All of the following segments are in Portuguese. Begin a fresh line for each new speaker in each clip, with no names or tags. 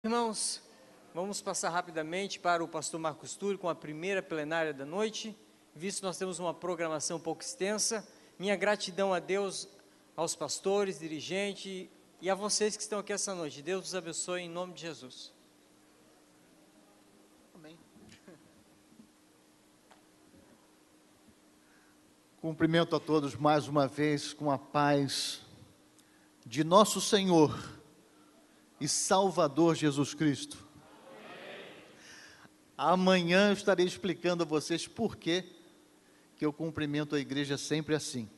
Irmãos, vamos passar rapidamente para o pastor Marcos Túlio com a primeira plenária da noite, visto que nós temos uma programação um pouco extensa. Minha gratidão a Deus, aos pastores, dirigentes e a vocês que estão aqui essa noite. Deus os abençoe em nome de Jesus.
Amém. Cumprimento a todos mais uma vez com a paz de nosso Senhor e Salvador Jesus Cristo. Amanhã eu estarei explicando a vocês por que eu cumprimento a igreja sempre assim,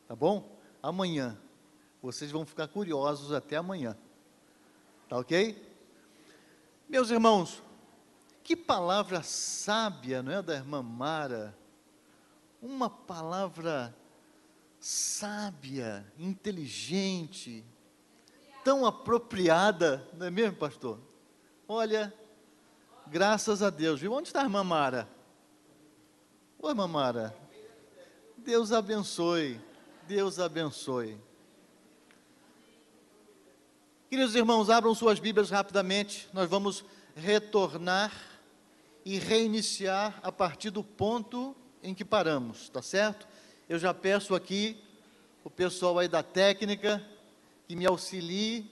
tá bom? Amanhã, vocês vão ficar curiosos até amanhã, tá ok? Meus irmãos, que palavra sábia, não é, da irmã Mara? Uma palavra sábia, inteligente, tão apropriada, não é mesmo, pastor? Olha, graças a Deus, viu? Onde está a irmã Mara? Oi, irmã Mara. Deus abençoe, Deus abençoe. Queridos irmãos, abram suas Bíblias rapidamente, nós vamos retornar e reiniciar a partir do ponto em que paramos, tá certo? Eu já peço aqui o pessoal aí da técnica que me auxilie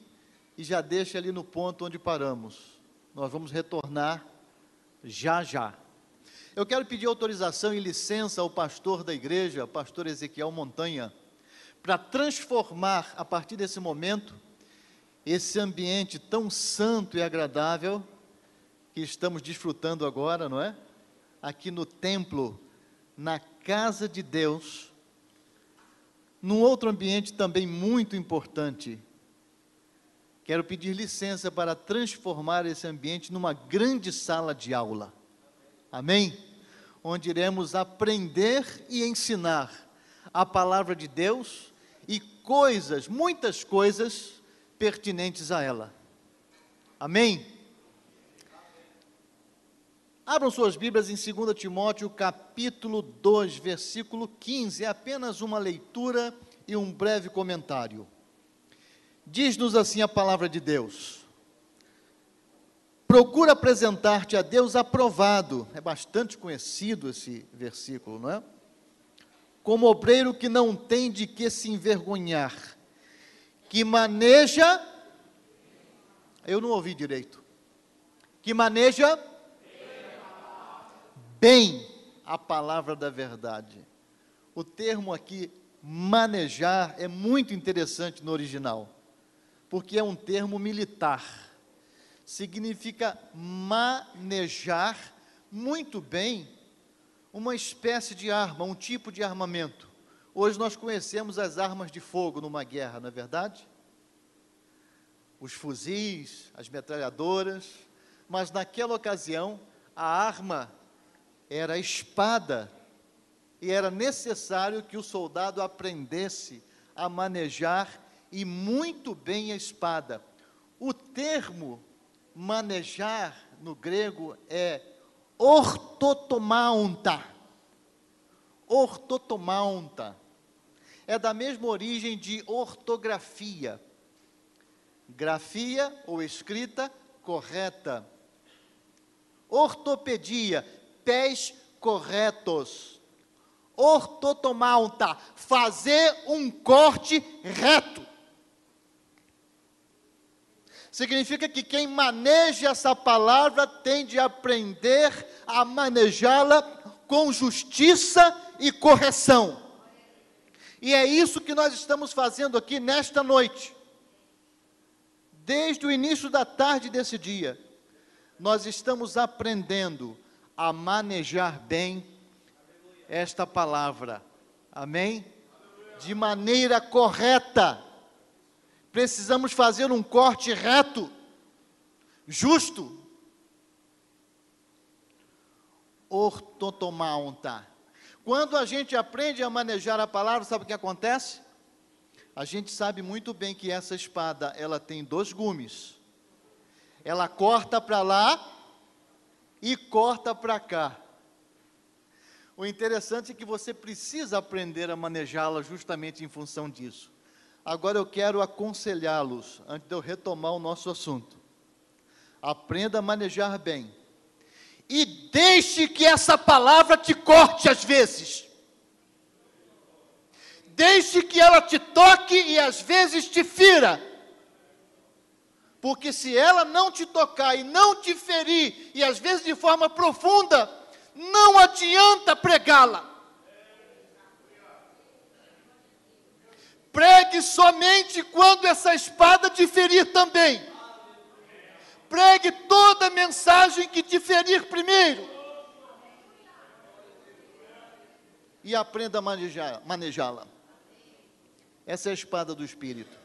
e já deixe ali no ponto onde paramos. Nós vamos retornar já já. Eu quero pedir autorização e licença ao pastor da igreja, pastor Ezequiel Montanha, para transformar a partir desse momento esse ambiente tão santo e agradável que estamos desfrutando agora, não é? Aqui no templo, na casa de Deus, num outro ambiente também muito importante. Quero pedir licença para transformar esse ambiente numa grande sala de aula. Amém? Onde iremos aprender e ensinar a palavra de Deus e coisas, muitas coisas pertinentes a ela. Amém? Abram suas Bíblias em 2 Timóteo, capítulo 2, versículo 15. É apenas uma leitura e um breve comentário. Diz-nos assim a palavra de Deus: procura apresentar-te a Deus aprovado, é bastante conhecido esse versículo, não é? Como obreiro que não tem de que se envergonhar, que maneja, eu não ouvi direito, que maneja bem a palavra da verdade. O termo aqui, manejar, é muito interessante no original, porque é um termo militar, significa manejar muito bem uma espécie de arma, um tipo de armamento. Hoje nós conhecemos as armas de fogo numa guerra, não é verdade? Os fuzis, as metralhadoras, mas naquela ocasião a arma era a espada, e era necessário que o soldado aprendesse a manejar e muito bem a espada. O termo manejar no grego é ortotomaunta. Ortotomaunta. É da mesma origem de ortografia. Grafia ou escrita correta. Ortopedia, pés corretos. Ortotomaunta, fazer um corte reto. Significa que quem maneja essa palavra tem de aprender a manejá-la com justiça e correção. E é isso que nós estamos fazendo aqui nesta noite. Desde o início da tarde desse dia, nós estamos aprendendo a manejar bem esta palavra. Amém? De maneira correta. Precisamos fazer um corte reto, justo. Ortotomaunta. Quando a gente aprende a manejar a palavra, sabe o que acontece? A gente sabe muito bem que essa espada, ela tem 2 gumes. Ela corta para lá e corta para cá. O interessante é que você precisa aprender a manejá-la justamente em função disso. Agora eu quero aconselhá-los, antes de eu retomar o nosso assunto, Aprenda a manejar bem. E deixe que essa palavra te corte às vezes. Deixe que ela te toque e às vezes te fira. Porque se ela não te tocar e não te ferir, e às vezes de forma profunda, não adianta pregá-la. Pregue somente quando essa espada te ferir também. Pregue toda mensagem que te ferir primeiro. E aprenda a manejá-la. Essa é a espada do Espírito.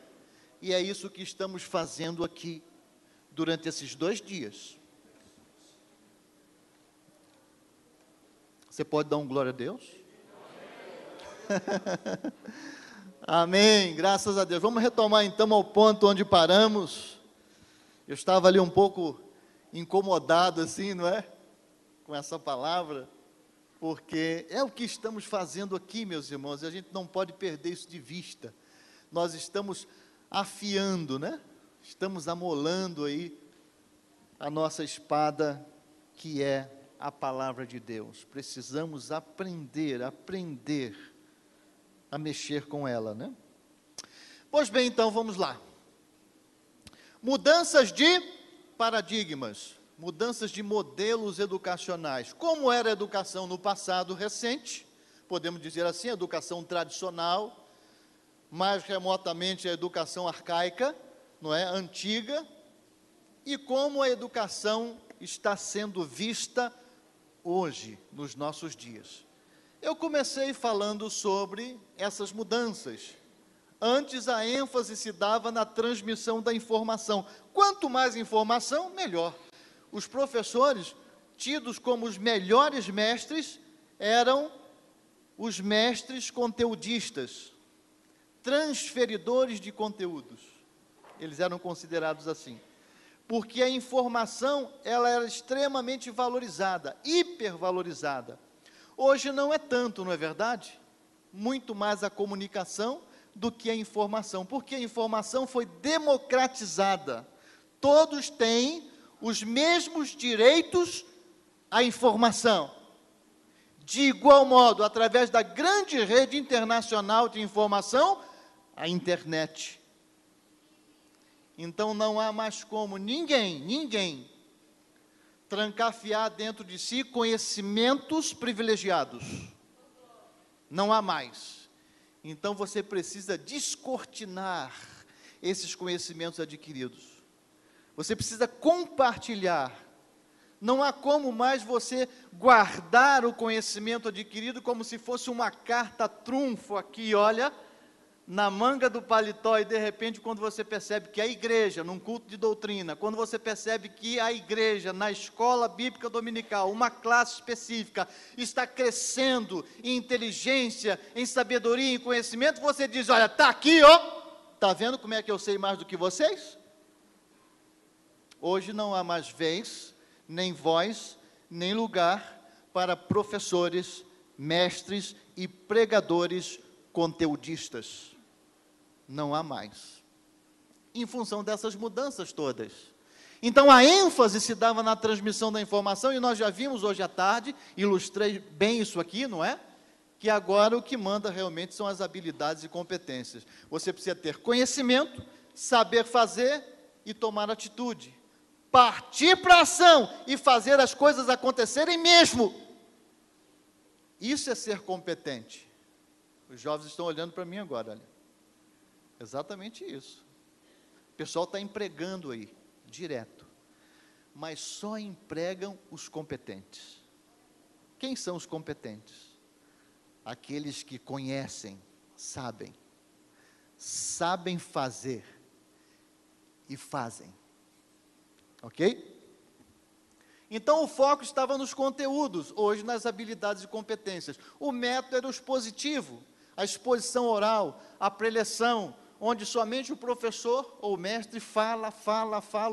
E é isso que estamos fazendo aqui, durante esses 2 dias. Você pode dar um glória a Deus? Amém, graças a Deus. Vamos retomar então ao ponto onde paramos. Eu estava ali um pouco incomodado assim, não é? Com essa palavra, porque é o que estamos fazendo aqui, meus irmãos, e a gente não pode perder isso de vista. Nós estamos afiando, né? Estamos amolando aí a nossa espada, que é a palavra de Deus. Precisamos aprender a mexer com ela, né? Pois bem, então vamos lá. Mudanças de paradigmas, mudanças de modelos educacionais. Como era a educação no passado recente, podemos dizer assim, a educação tradicional, mais remotamente a educação arcaica, não é? Antiga, e como a educação está sendo vista hoje, nos nossos dias. Eu comecei falando sobre essas mudanças. Antes a ênfase se dava na transmissão da informação. Quanto mais informação, melhor. Os professores, tidos como os melhores mestres, eram os mestres conteudistas, transferidores de conteúdos. Eles eram considerados assim. Porque a informação, ela era extremamente valorizada, hipervalorizada. Hoje não é tanto, não é verdade? Muito mais a comunicação do que a informação, porque a informação foi democratizada. Todos têm os mesmos direitos à informação. De igual modo, através da grande rede internacional de informação, a internet. Então não há mais como ninguém trancafiar dentro de si conhecimentos privilegiados. Não há mais. Então você precisa descortinar esses conhecimentos adquiridos. Você precisa compartilhar. Não há como mais você guardar o conhecimento adquirido como se fosse uma carta trunfo aqui, olha, na manga do paletó, e de repente quando você percebe que a igreja, num culto de doutrina, quando você percebe que a igreja, na escola bíblica dominical, uma classe específica, está crescendo em inteligência, em sabedoria, em conhecimento, você diz, olha, está aqui, ó, está vendo como é que eu sei mais do que vocês? Hoje não há mais vez, nem voz, nem lugar para professores, mestres e pregadores conteudistas. Não há mais. Em função dessas mudanças todas. Então a ênfase se dava na transmissão da informação, e nós já vimos hoje à tarde, ilustrei bem isso aqui, não é? Que agora o que manda realmente são as habilidades e competências. Você precisa ter conhecimento, saber fazer e tomar atitude. Partir para a ação e fazer as coisas acontecerem mesmo. Isso é ser competente. Os jovens estão olhando para mim agora, olha. Exatamente isso. O pessoal está empregando aí, direto. Mas só empregam os competentes. Quem são os competentes? Aqueles que conhecem, sabem fazer e fazem. Ok? Então o foco estava nos conteúdos, hoje nas habilidades e competências. O método era o expositivo, a exposição oral, a preleção, onde somente o professor ou o mestre fala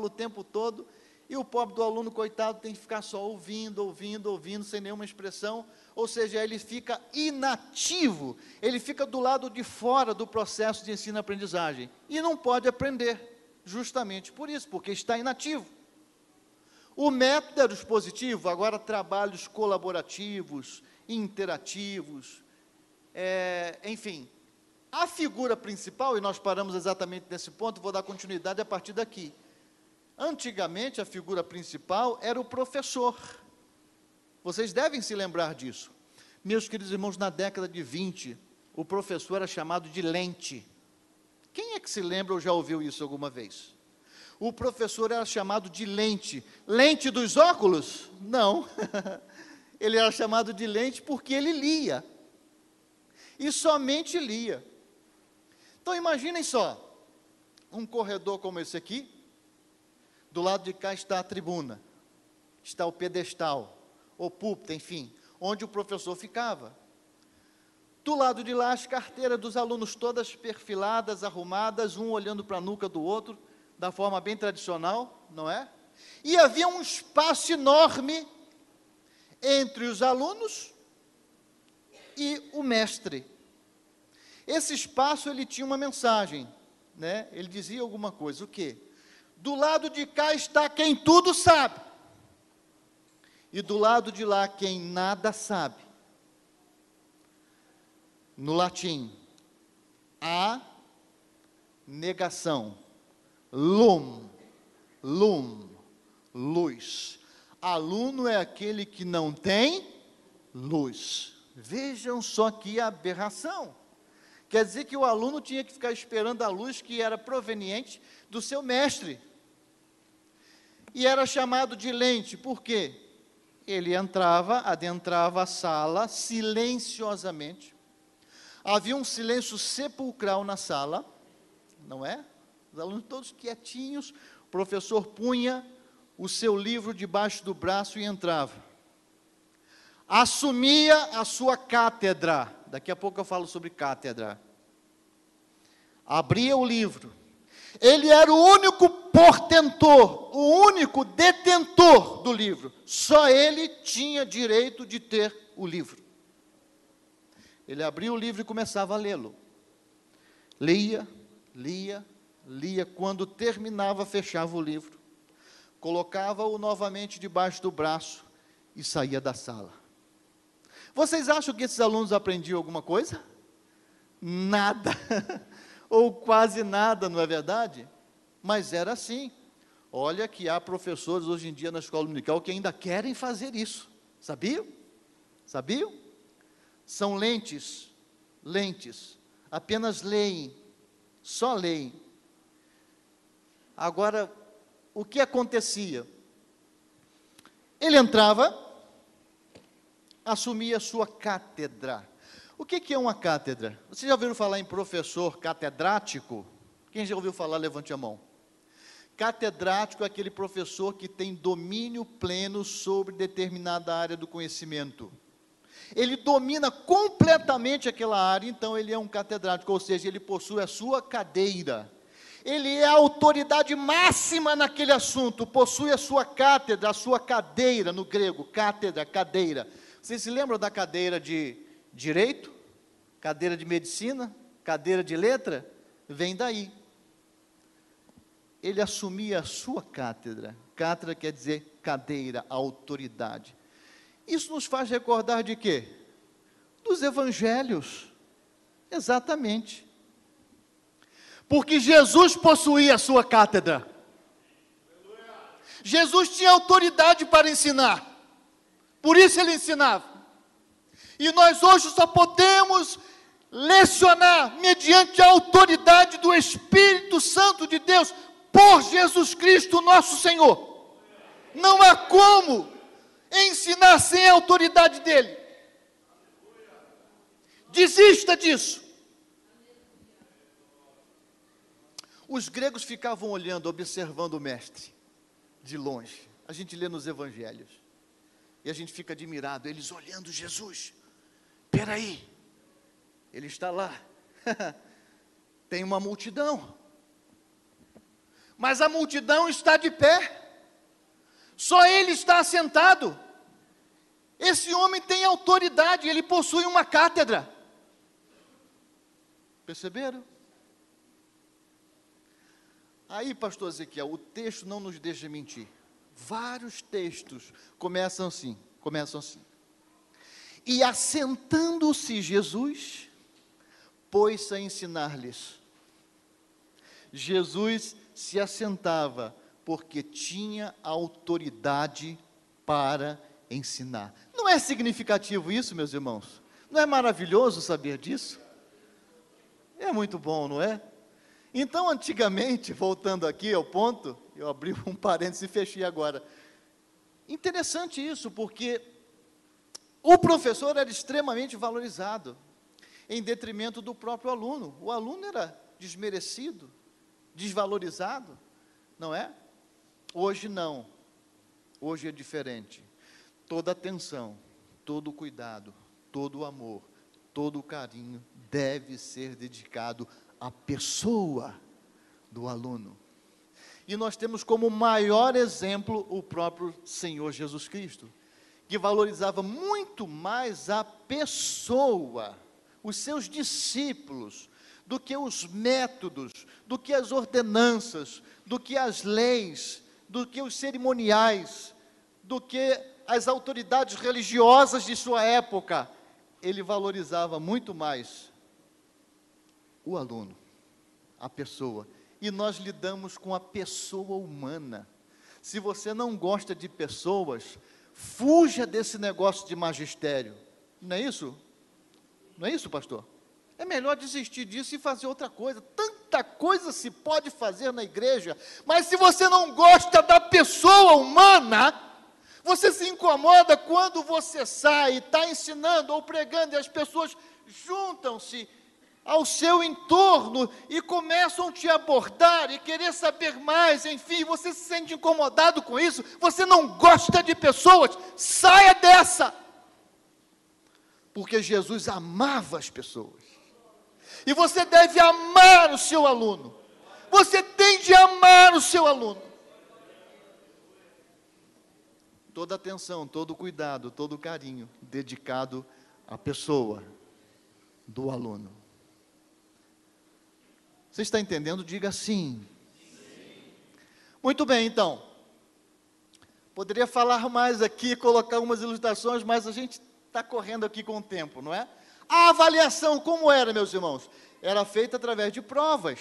o tempo todo, e o pobre do aluno, coitado, tem que ficar só ouvindo, sem nenhuma expressão, ou seja, ele fica inativo, ele fica do lado de fora do processo de ensino-aprendizagem, e não pode aprender, justamente por isso, porque está inativo. O método era o expositivo, agora trabalhos colaborativos, interativos, enfim. A figura principal, e nós paramos exatamente nesse ponto, vou dar continuidade a partir daqui. Antigamente, a figura principal era o professor. Vocês devem se lembrar disso. Meus queridos irmãos, na década de 20, o professor era chamado de lente. Quem é que se lembra ou já ouviu isso alguma vez? O professor era chamado de lente. Lente dos óculos? Não. Ele era chamado de lente porque ele lia. E somente lia. Então, imaginem só, um corredor como esse aqui, do lado de cá está a tribuna, está o pedestal, o púlpito, enfim, onde o professor ficava. Do lado de lá, as carteiras dos alunos todas perfiladas, arrumadas, um olhando para a nuca do outro, da forma bem tradicional, não é? E havia um espaço enorme entre os alunos e o mestre. Esse espaço, ele tinha uma mensagem, né? Ele dizia alguma coisa, o quê? Do lado de cá está quem tudo sabe, e do lado de lá quem nada sabe. No latim, a negação, lum, luz. Aluno é aquele que não tem luz. Vejam só que aberração. Quer dizer que o aluno tinha que ficar esperando a luz que era proveniente do seu mestre. E era chamado de lente, por quê? Ele adentrava a sala silenciosamente. Havia um silêncio sepulcral na sala, não é? Os alunos todos quietinhos, o professor punha o seu livro debaixo do braço e entrava. Assumia a sua cátedra, daqui a pouco eu falo sobre cátedra. Abria o livro. Ele era o único portentor, o único detentor do livro. Só ele tinha direito de ter o livro. Ele abria o livro e começava a lê-lo. Lia. Quando terminava, fechava o livro. Colocava-o novamente debaixo do braço e saía da sala. Vocês acham que esses alunos aprendiam alguma coisa? Nada. Ou quase nada, não é verdade? Mas era assim. Olha que há professores hoje em dia na escola dominical que ainda querem fazer isso. Sabiam? Sabiam? São lentes, apenas leem, só leem. Agora, o que acontecia? Ele entrava, assumia sua cátedra. O que é uma cátedra? Vocês já ouviram falar em professor catedrático? Quem já ouviu falar, levante a mão. Catedrático é aquele professor que tem domínio pleno sobre determinada área do conhecimento. Ele domina completamente aquela área, então ele é um catedrático, ou seja, ele possui a sua cadeira. Ele é a autoridade máxima naquele assunto, possui a sua cátedra, a sua cadeira, no grego, cátedra, cadeira. Vocês se lembram da cadeira de direito? Cadeira de medicina? Cadeira de letra? Vem daí. Ele assumia a sua cátedra. Cátedra quer dizer cadeira, autoridade. Isso nos faz recordar de quê? Dos evangelhos. Exatamente. Porque Jesus possuía a sua cátedra. Jesus tinha autoridade para ensinar. Por isso ele ensinava. E nós hoje só podemos lecionar mediante a autoridade do Espírito Santo de Deus, por Jesus Cristo nosso Senhor. Não há como ensinar sem a autoridade dele. Desista disso. Os gregos ficavam olhando, observando o mestre, de longe. A gente lê nos evangelhos, e a gente fica admirado, eles olhando Jesus. Espera aí, ele está lá, tem uma multidão, mas a multidão está de pé, só ele está assentado. Esse homem tem autoridade, ele possui uma cátedra. Perceberam? Aí, pastor Ezequiel, o texto não nos deixa mentir. Vários textos começam assim. E assentando-se Jesus, pôs-se a ensinar-lhes. Jesus se assentava porque tinha autoridade para ensinar. Não é significativo isso, meus irmãos? Não é maravilhoso saber disso? É muito bom, não é? Então, antigamente, voltando aqui ao ponto, eu abri um parênteses e fechei agora. Interessante isso, porque o professor era extremamente valorizado, em detrimento do próprio aluno. O aluno era desmerecido, desvalorizado, não é? Hoje não, hoje é diferente. Toda atenção, todo cuidado, todo o amor, todo o carinho deve ser dedicado à pessoa do aluno. E nós temos como maior exemplo o próprio Senhor Jesus Cristo, que valorizava muito mais a pessoa, os seus discípulos, do que os métodos, do que as ordenanças, do que as leis, do que os cerimoniais, do que as autoridades religiosas de sua época. Ele valorizava muito mais o aluno, a pessoa. E nós lidamos com a pessoa humana. Se você não gosta de pessoas, fuja desse negócio de magistério. Não é isso? Não é isso, pastor? É melhor desistir disso e fazer outra coisa. Tanta coisa se pode fazer na igreja, mas se você não gosta da pessoa humana, você se incomoda quando você sai, está ensinando ou pregando, e as pessoas juntam-se ao seu entorno e começam a te abordar e querer saber mais, enfim, você se sente incomodado com isso, você não gosta de pessoas, saia dessa, porque Jesus amava as pessoas, e você deve amar o seu aluno, você tem de amar o seu aluno, toda atenção, todo cuidado, todo carinho, dedicado à pessoa do aluno. Você está entendendo? Diga sim. Muito bem, então. Poderia falar mais aqui, colocar umas ilustrações, mas a gente está correndo aqui com o tempo, não é? A avaliação, como era, meus irmãos? Era feita através de provas.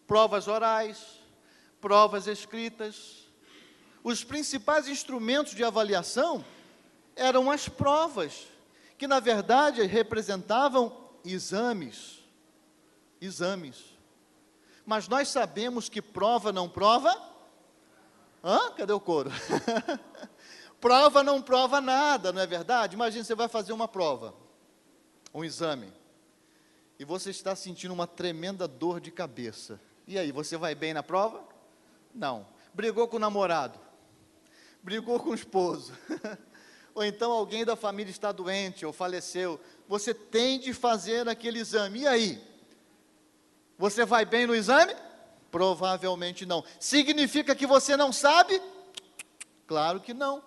Provas orais, provas escritas. Os principais instrumentos de avaliação eram as provas, que na verdade representavam exames. Mas nós sabemos que prova não prova? Cadê o coro? Prova não prova nada, não é verdade? Imagina, você vai fazer uma prova, um exame, e você está sentindo uma tremenda dor de cabeça. E aí, você vai bem na prova? Não. Brigou com o namorado, brigou com o esposo, ou então alguém da família está doente ou faleceu, você tem de fazer aquele exame, e aí? Você vai bem no exame? Provavelmente não. Significa que você não sabe? Claro que não.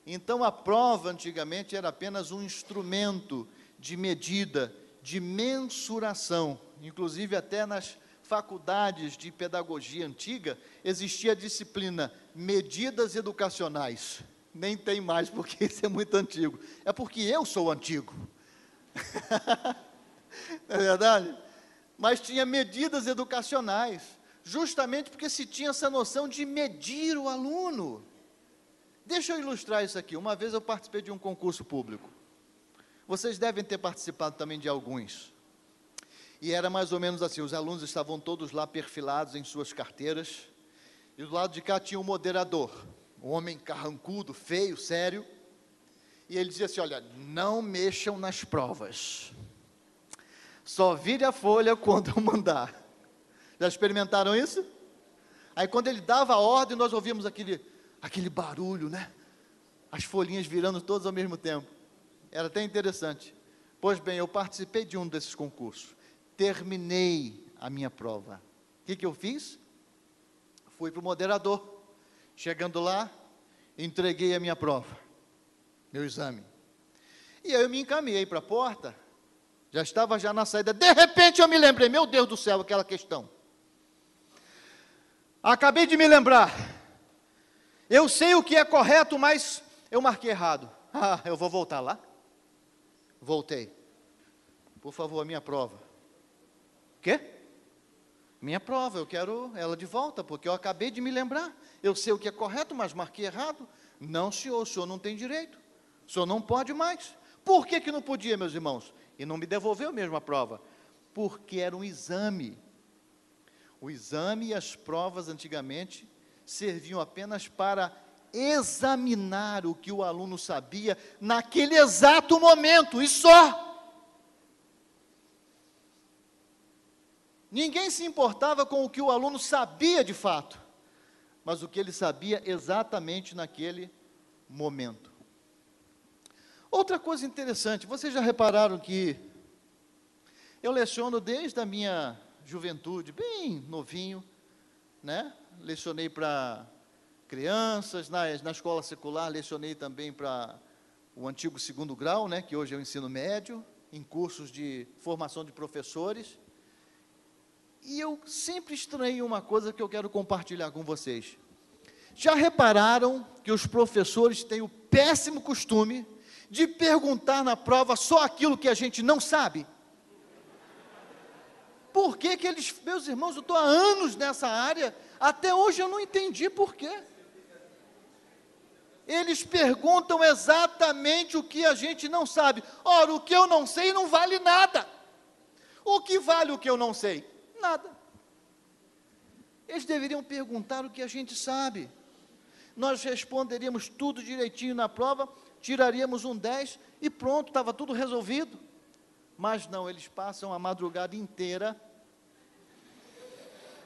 Então a prova antigamente era apenas um instrumento de medida, de mensuração. Inclusive até nas faculdades de pedagogia antiga, existia a disciplina medidas educacionais. Nem tem mais, porque isso é muito antigo. É porque eu sou antigo. Não é verdade? Mas tinha medidas educacionais, justamente porque se tinha essa noção de medir o aluno. Deixa eu ilustrar isso aqui. Uma vez eu participei de um concurso público. Vocês devem ter participado também de alguns. E era mais ou menos assim, os alunos estavam todos lá perfilados em suas carteiras, e do lado de cá tinha um moderador, um homem carrancudo, feio, sério, e ele dizia assim, olha, não mexam nas provas. Só vire a folha quando eu mandar. Já experimentaram isso? Aí quando ele dava a ordem, nós ouvíamos aquele barulho, né? As folhinhas virando todas ao mesmo tempo. Era até interessante. Pois bem, eu participei de um desses concursos. Terminei a minha prova. O que eu fiz? Fui para o moderador. Chegando lá, entreguei a minha prova, meu exame. E aí eu me encaminhei para a porta. Já estava na saída, de repente eu me lembrei, meu Deus do céu, aquela questão. Acabei de me lembrar, Eu sei o que é correto, mas eu marquei errado. Ah, eu vou voltar lá? Voltei. Por favor, minha prova. Quê? Minha prova, eu quero ela de volta, porque eu acabei de me lembrar. Eu sei o que é correto, mas marquei errado. Não, senhor, o senhor não tem direito. O senhor não pode mais. Por que que não podia, meus irmãos? E não me devolveu mesmo a prova. Porque era um exame. O exame e as provas, antigamente, serviam apenas para examinar o que o aluno sabia naquele exato momento, e só. Ninguém se importava com o que o aluno sabia de fato, mas o que ele sabia exatamente naquele momento. Outra coisa interessante, vocês já repararam que eu leciono desde a minha juventude, bem novinho, né? Lecionei para crianças, na escola secular lecionei também para o antigo segundo grau, né? Que hoje é o ensino médio, em cursos de formação de professores. E eu sempre estranhei uma coisa que eu quero compartilhar com vocês. Já repararam que os professores têm o péssimo costume de perguntar na prova só aquilo que a gente não sabe? Por que que eles, meus irmãos, eu estou há anos nessa área, até hoje eu não entendi por quê. Eles perguntam exatamente o que a gente não sabe. Ora, o que eu não sei não vale nada. O que vale o que eu não sei? Nada. Eles deveriam perguntar o que a gente sabe. Nós responderíamos tudo direitinho na prova, tiraríamos um 10 e pronto, estava tudo resolvido. Mas não, eles passam a madrugada inteira.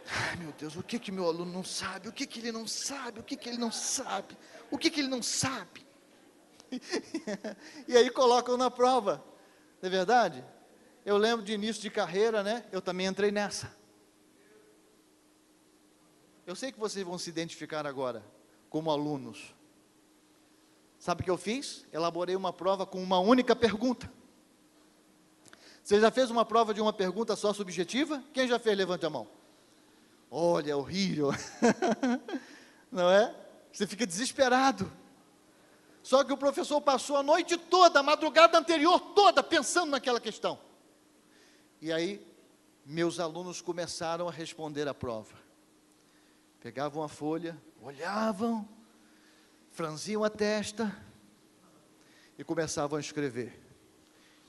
Ai, meu Deus, o que que meu aluno não sabe? O que que ele não sabe? O que que ele não sabe? O que que ele não sabe? E aí colocam na prova. Não é verdade? Eu lembro de início de carreira, né? Eu também entrei nessa. Eu sei que vocês vão se identificar agora como alunos. Sabe o que eu fiz? Elaborei uma prova com uma única pergunta. Você já fez uma prova de uma pergunta só subjetiva? Quem já fez? Levante a mão. Olha, é horrível. Não é? Você fica desesperado. Só que o professor passou a noite toda, a madrugada anterior toda, pensando naquela questão. E aí, meus alunos começaram a responder a prova. Pegavam a folha, olhavam, franziam a testa e começavam a escrever.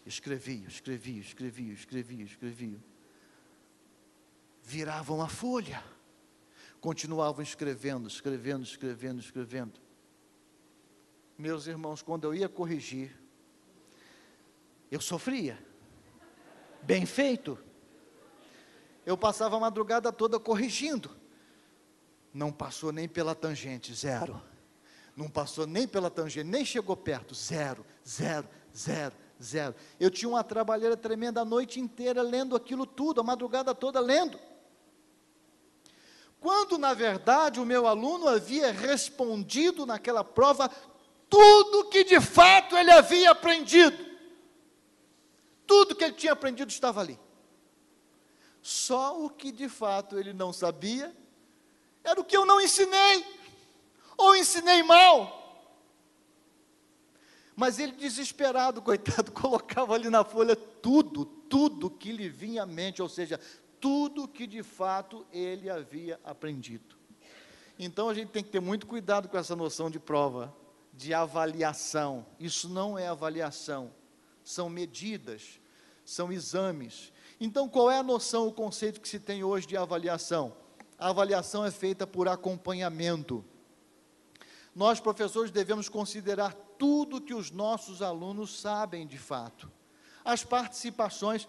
Escreviam. Viravam a folha, continuavam escrevendo. Meus irmãos, quando eu ia corrigir, eu sofria. Bem feito. Eu passava a madrugada toda corrigindo. Não passou nem pela tangente, 0. Não passou nem pela tangente, nem chegou perto, 0. Eu tinha uma trabalheira tremenda a noite inteira lendo aquilo tudo, a madrugada toda lendo. Quando, na verdade, o meu aluno havia respondido naquela prova tudo que de fato ele havia aprendido. Tudo que ele tinha aprendido estava ali. Só o que de fato ele não sabia era o que eu não ensinei, ou ensinei mal. Mas ele, desesperado, coitado, colocava ali na folha tudo que lhe vinha à mente, ou seja, tudo que de fato ele havia aprendido. Então a gente tem que ter muito cuidado com essa noção de prova, de avaliação. Isso não é avaliação, são medidas, são exames. Então qual é a noção, o conceito que se tem hoje de avaliação? A avaliação é feita por acompanhamento. Nós, professores, devemos considerar tudo que os nossos alunos sabem de fato. As participações,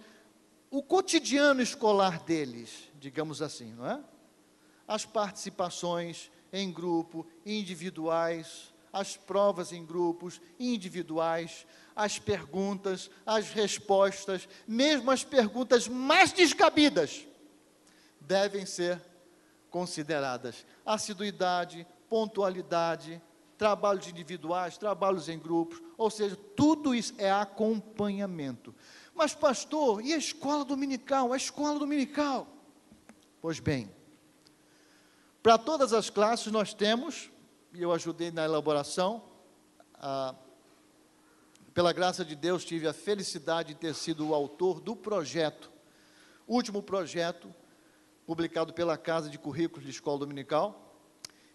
o cotidiano escolar deles, digamos assim, não é? As participações em grupo, individuais, as provas em grupos, individuais, as perguntas, as respostas, mesmo as perguntas mais descabidas, devem ser consideradas. Assiduidade, pontualidade, trabalhos individuais, trabalhos em grupos, ou seja, tudo isso é acompanhamento. Mas pastor, e a escola dominical? A escola dominical? Pois bem, para todas as classes nós temos, e eu ajudei na elaboração. Pela graça de Deus, tive a felicidade de ter sido o autor do projeto, último projeto, publicado pela Casa de Currículos de Escola Dominical.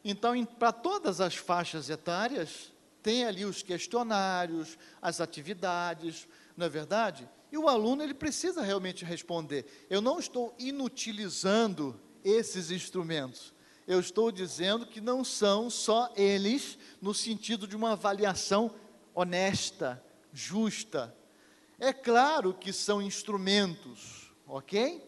Então, para todas as faixas etárias, tem ali os questionários, as atividades, não é verdade? E o aluno, ele precisa realmente responder. Eu não estou inutilizando esses instrumentos. Eu estou dizendo que não são só eles, no sentido de uma avaliação honesta, justa. É claro que são instrumentos, ok?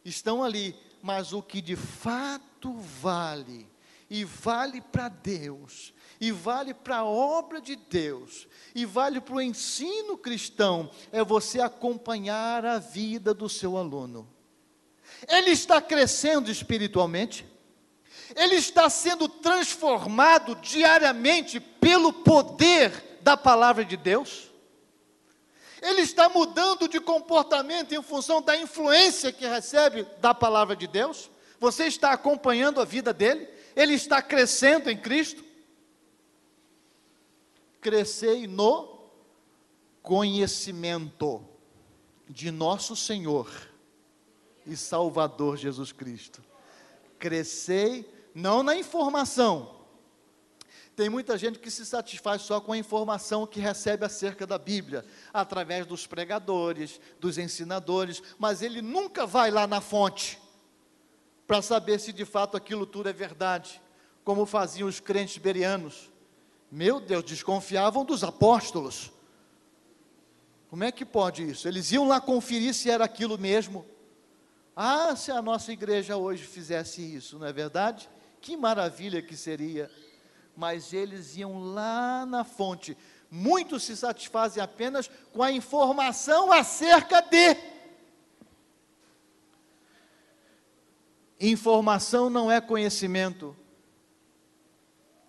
Estão ali, mas o que de fato vale, e vale para Deus, e vale para a obra de Deus, e vale para o ensino cristão, é você acompanhar a vida do seu aluno. Ele está crescendo espiritualmente, ele está sendo transformado diariamente pelo poder da palavra de Deus, ele está mudando de comportamento em função da influência que recebe da palavra de Deus. Você está acompanhando a vida dele, ele está crescendo em Cristo. Crescei no conhecimento de nosso Senhor e Salvador Jesus Cristo. Crescei não na informação. Tem muita gente que se satisfaz só com a informação que recebe acerca da Bíblia, através dos pregadores, dos ensinadores, mas ele nunca vai lá na fonte, para saber se de fato aquilo tudo é verdade, como faziam os crentes bereanos. Meu Deus, desconfiavam dos apóstolos. Como é que pode isso? Eles iam lá conferir se era aquilo mesmo. Ah, se a nossa igreja hoje fizesse isso, não é verdade? Que maravilha que seria. Mas eles iam lá na fonte. Muitos se satisfazem apenas com a informação acerca de. Informação não é conhecimento.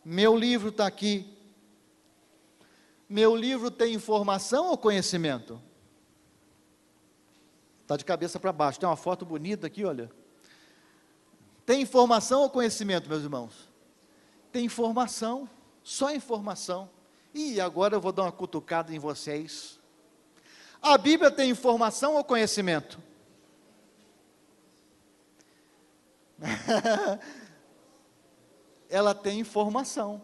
Meu livro está aqui. Meu livro tem informação ou conhecimento? Está de cabeça para baixo. Tem uma foto bonita aqui, olha. Tem informação ou conhecimento, meus irmãos? Tem informação, só informação. E agora eu vou dar uma cutucada em vocês. A Bíblia tem informação ou conhecimento? Ela tem informação.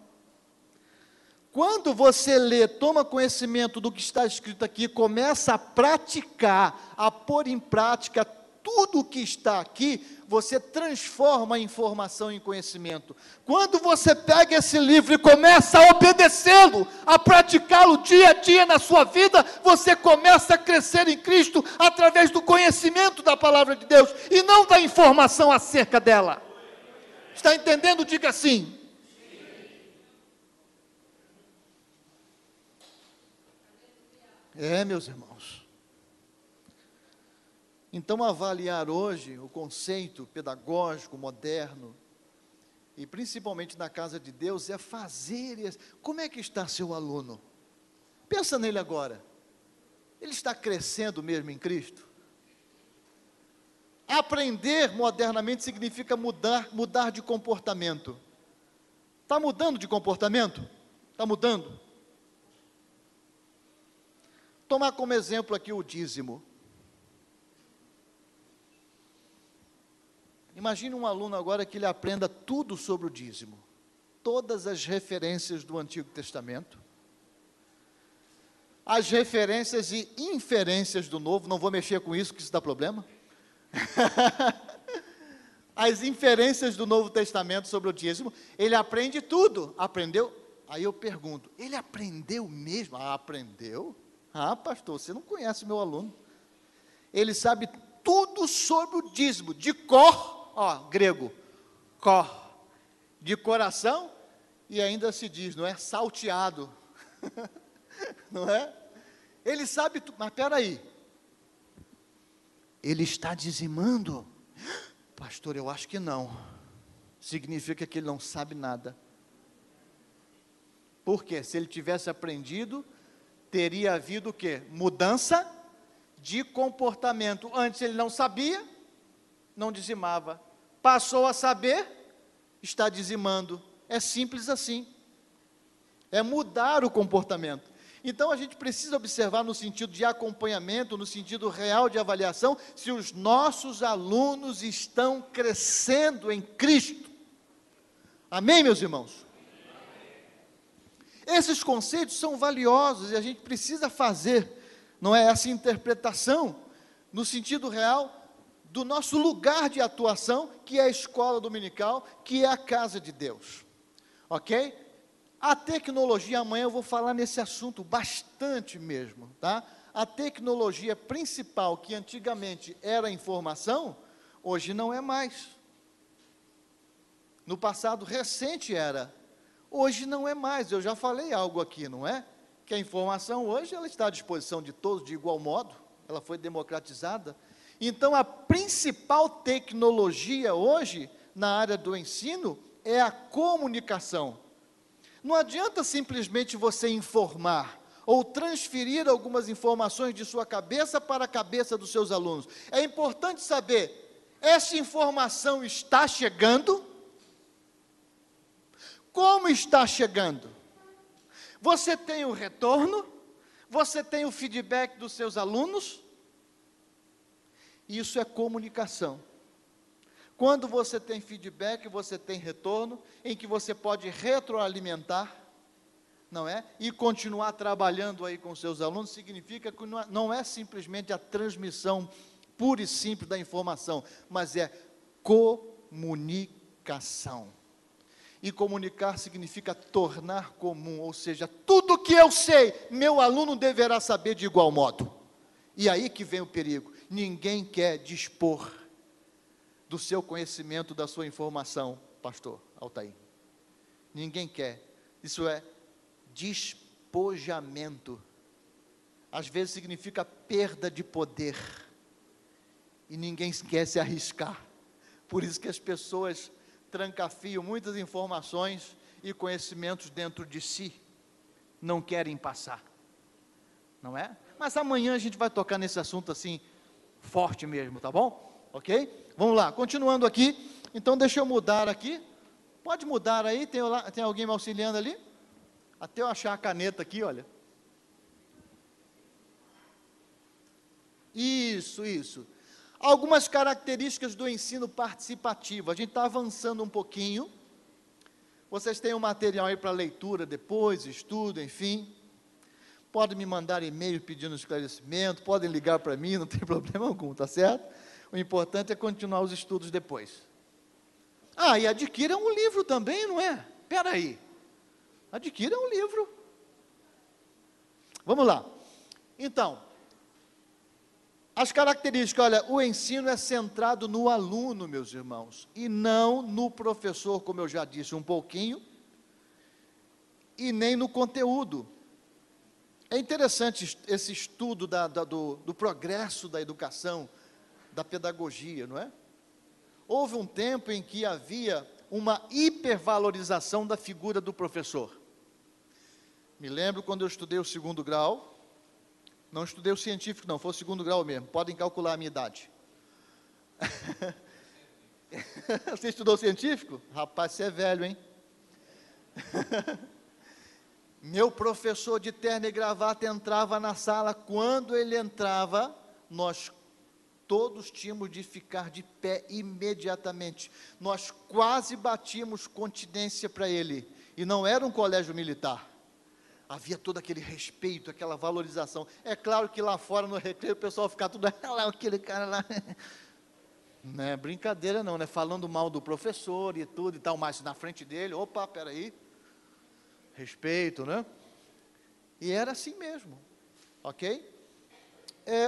Quando você lê, toma conhecimento do que está escrito aqui, começa a praticar, a pôr em prática tudo o que está aqui, você transforma a informação em conhecimento. Quando você pega esse livro e começa a obedecê-lo, a praticá-lo dia a dia na sua vida, você começa a crescer em Cristo através do conhecimento da palavra de Deus, e não da informação acerca dela. Está entendendo? Diga sim. Meus irmãos. Então, avaliar hoje o conceito pedagógico moderno, e principalmente na casa de Deus, é fazer. Como é que está seu aluno? Pensa nele agora. Ele está crescendo mesmo em Cristo? Aprender modernamente significa mudar de comportamento. Está mudando de comportamento? Está mudando. Tomar como exemplo aqui o dízimo. Imagine um aluno agora que ele aprenda tudo sobre o dízimo, todas as referências do Antigo Testamento, as referências e inferências do Novo. Não vou mexer com isso, que isso dá problema. As inferências do Novo Testamento sobre o dízimo, ele aprende tudo. Aprendeu? Aí eu pergunto, ele aprendeu mesmo? Aprendeu? Pastor, você não conhece meu aluno. Ele sabe tudo sobre o dízimo, de cor. Grego, cor, de coração, e ainda se diz, não é? Salteado, não é? Ele sabe, mas espera aí, ele está dizimando? Pastor, eu acho que não, significa que ele não sabe nada. Por quê? Se ele tivesse aprendido, teria havido o quê? Mudança de comportamento. Antes ele não sabia, não dizimava. Passou a saber, está dizimando. É simples assim. É mudar o comportamento. Então a gente precisa observar no sentido de acompanhamento, no sentido real de avaliação, se os nossos alunos estão crescendo em Cristo. Amém, meus irmãos? Esses conceitos são valiosos e a gente precisa fazer, não é, essa interpretação no sentido real do nosso lugar de atuação, que é a escola dominical, que é a casa de Deus. Ok? A tecnologia, amanhã eu vou falar nesse assunto bastante mesmo, tá? A tecnologia principal, que antigamente era a informação, hoje não é mais. No passado recente era, hoje não é mais. Eu já falei algo aqui, não é? Que a informação hoje ela está à disposição de todos de igual modo, ela foi democratizada. Então a principal tecnologia hoje, na área do ensino, é a comunicação. Não adianta simplesmente você informar ou transferir algumas informações de sua cabeça para a cabeça dos seus alunos. É importante saber, essa informação está chegando? Como está chegando? Você tem o retorno? Você tem o feedback dos seus alunos? Isso é comunicação. Quando você tem feedback, você tem retorno, em que você pode retroalimentar, não é? E continuar trabalhando aí com seus alunos, significa que não é simplesmente a transmissão pura e simples da informação, mas é comunicação. E comunicar significa tornar comum, ou seja, tudo que eu sei, meu aluno deverá saber de igual modo. E aí que vem o perigo. Ninguém quer dispor do seu conhecimento, da sua informação, pastor Altair. Ninguém quer. Isso é despojamento. Às vezes significa perda de poder. E ninguém quer se arriscar. Por isso que as pessoas trancafiam muitas informações e conhecimentos dentro de si. Não querem passar. Não é? Mas amanhã a gente vai tocar nesse assunto assim, forte mesmo, tá bom? Ok? Vamos lá, continuando aqui. Então deixa eu mudar aqui. Pode mudar aí, tem alguém me auxiliando ali? Até eu achar a caneta aqui, olha. Isso. Algumas características do ensino participativo. A gente está avançando um pouquinho. Vocês têm um material aí para leitura depois, estudo, enfim. Podem me mandar e-mail pedindo esclarecimento, podem ligar para mim, não tem problema algum, tá certo? O importante é continuar os estudos depois. Ah, e adquira um livro também, não é? Espera aí. Adquira um livro. Vamos lá. Então, as características, olha, o ensino é centrado no aluno, meus irmãos, e não no professor, como eu já disse um pouquinho, e nem no conteúdo. É interessante esse estudo do progresso da educação, da pedagogia, não é? Houve um tempo em que havia uma hipervalorização da figura do professor. Me lembro quando eu estudei o 2º grau, não estudei o científico não, foi o 2º grau mesmo, podem calcular a minha idade. Você estudou o científico? Rapaz, você é velho, hein? Meu professor de terno e gravata entrava na sala, quando ele entrava, nós todos tínhamos de ficar de pé imediatamente. Nós quase batíamos continência para ele, e não era um colégio militar. Havia todo aquele respeito, aquela valorização. É claro que lá fora no recreio o pessoal ficava tudo, lá aquele cara lá. Não é brincadeira não, né? Falando mal do professor e tudo e tal, mas na frente dele, opa, peraí. Respeito, né? E era assim mesmo, ok?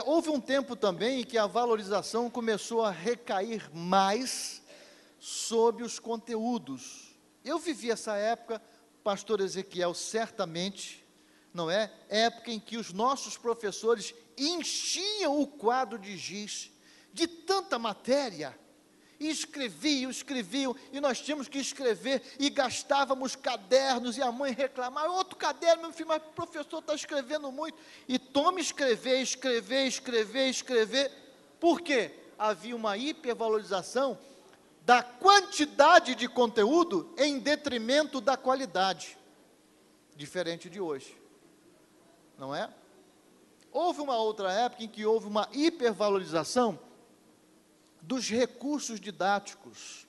Houve um tempo também em que a valorização começou a recair mais sobre os conteúdos. Eu vivi essa época, pastor Ezequiel, certamente, não é? Época em que os nossos professores enchiam o quadro de giz de tanta matéria, e escreviam, e nós tínhamos que escrever, e gastávamos cadernos, e a mãe reclamava, outro caderno, meu filho, mas o professor está escrevendo muito, e tome escrever, por quê? Havia uma hipervalorização da quantidade de conteúdo em detrimento da qualidade, diferente de hoje, não é? Houve uma outra época em que houve uma hipervalorização dos recursos didáticos,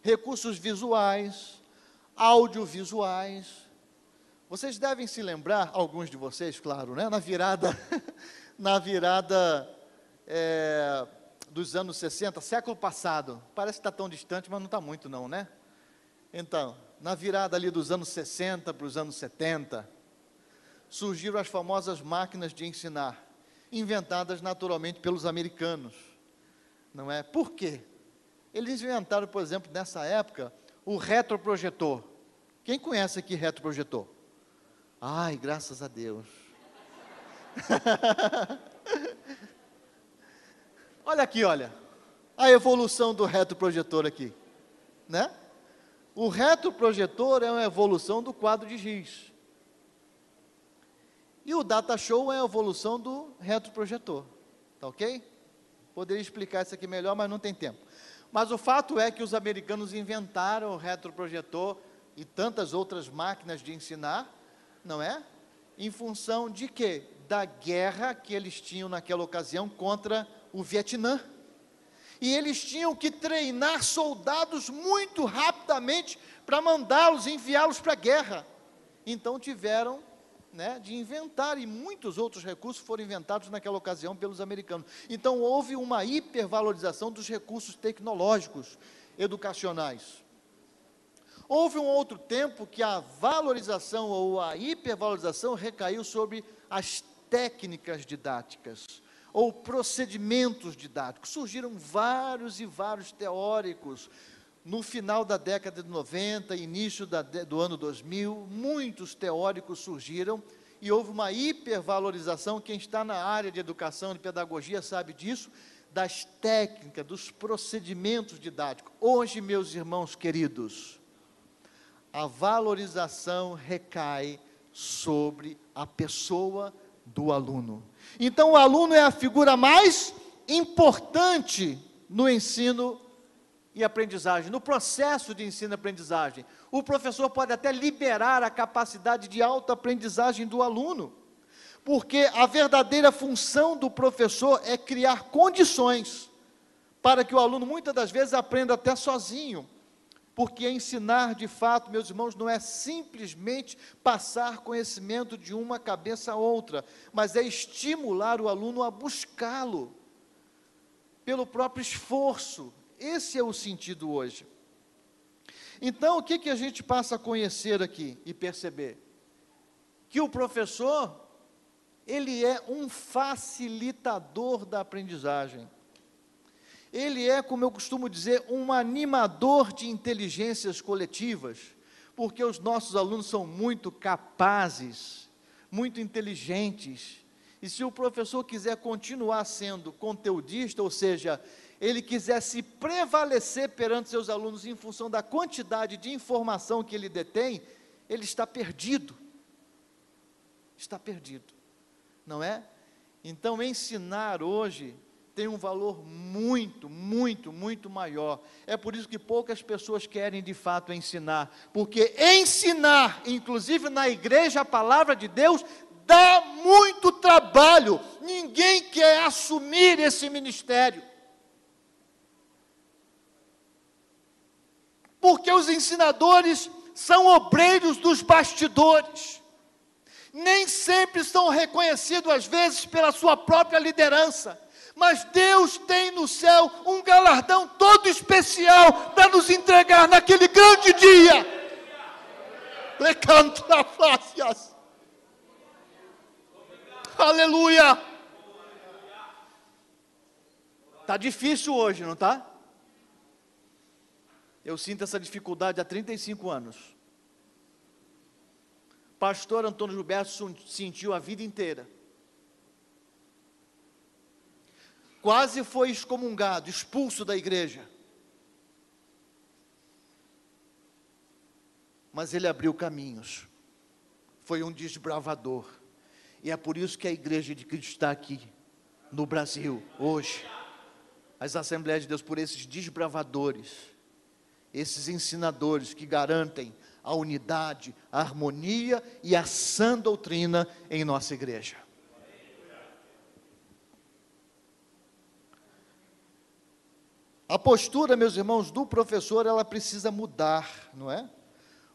recursos visuais, audiovisuais. Vocês devem se lembrar, alguns de vocês, claro, né? na virada dos anos 60, século passado, parece que está tão distante, mas não está muito não, né? Então, na virada ali dos anos 60 para os anos 70, surgiram as famosas máquinas de ensinar, inventadas naturalmente pelos americanos, não é? Por quê? Eles inventaram, por exemplo, nessa época, o retroprojetor. Quem conhece aqui retroprojetor? Ai, graças a Deus. Olha aqui, olha, a evolução do retroprojetor aqui, né? O retroprojetor é uma evolução do quadro de giz. E o data show é a evolução do retroprojetor, tá ok? Poderia explicar isso aqui melhor, mas não tem tempo. Mas o fato é que os americanos inventaram o retroprojetor e tantas outras máquinas de ensinar, não é? Em função de quê? Da guerra que eles tinham naquela ocasião contra o Vietnã. E eles tinham que treinar soldados muito rapidamente para mandá-los, enviá-los para a guerra. Então tiveram, né, de inventar, e muitos outros recursos foram inventados naquela ocasião pelos americanos. Então houve uma hipervalorização dos recursos tecnológicos educacionais. Houve um outro tempo que a valorização ou a hipervalorização recaiu sobre as técnicas didáticas, ou procedimentos didáticos. Surgiram vários e vários teóricos. No final da década de 90, início do ano 2000, muitos teóricos surgiram e houve uma hipervalorização. Quem está na área de educação e de pedagogia sabe disso, das técnicas, dos procedimentos didáticos. Hoje, meus irmãos queridos, a valorização recai sobre a pessoa do aluno. Então, o aluno é a figura mais importante no ensino e aprendizagem, no processo de ensino e aprendizagem. O professor pode até liberar a capacidade de autoaprendizagem do aluno, porque a verdadeira função do professor é criar condições para que o aluno, muitas das vezes, aprenda até sozinho, porque ensinar, de fato, meus irmãos, não é simplesmente passar conhecimento de uma cabeça a outra, mas é estimular o aluno a buscá-lo, pelo próprio esforço. Esse é o sentido hoje. Então, o que a gente passa a conhecer aqui e perceber? Que o professor, ele é um facilitador da aprendizagem. Ele é, como eu costumo dizer, um animador de inteligências coletivas, porque os nossos alunos são muito capazes, muito inteligentes, e se o professor quiser continuar sendo conteudista, ou seja, ele quiser se prevalecer perante seus alunos em função da quantidade de informação que ele detém, ele está perdido, não é? Então, ensinar hoje tem um valor muito, muito, muito maior. É por isso que poucas pessoas querem de fato ensinar, porque ensinar, inclusive na igreja, a palavra de Deus, dá muito trabalho. Ninguém quer assumir esse ministério, porque os ensinadores são obreiros dos bastidores, nem sempre são reconhecidos às vezes pela sua própria liderança, mas Deus tem no céu um galardão todo especial para nos entregar naquele grande dia. Aleluia. Está difícil hoje, não está? Eu sinto essa dificuldade há 35 anos. Pastor Antônio Gilberto sentiu a vida inteira. Quase foi excomungado, expulso da igreja. Mas ele abriu caminhos. Foi um desbravador. E é por isso que a igreja de Cristo está aqui, no Brasil, hoje. as Assembleias de Deus por esses desbravadores, esses ensinadores que garantem a unidade, a harmonia e a sã doutrina em nossa igreja. A postura, meus irmãos, do professor, ela precisa mudar, não é?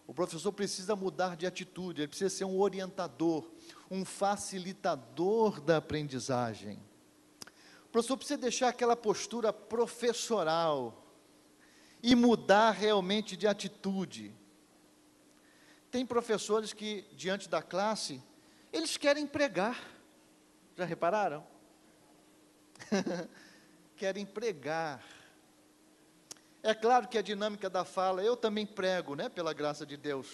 O professor precisa mudar de atitude, ele precisa ser um orientador, um facilitador da aprendizagem. O professor precisa deixar aquela postura professoral e mudar realmente de atitude. Tem professores que, diante da classe, eles querem pregar. Já repararam? Querem pregar. É claro que a dinâmica da fala, eu também prego, né, pela graça de Deus.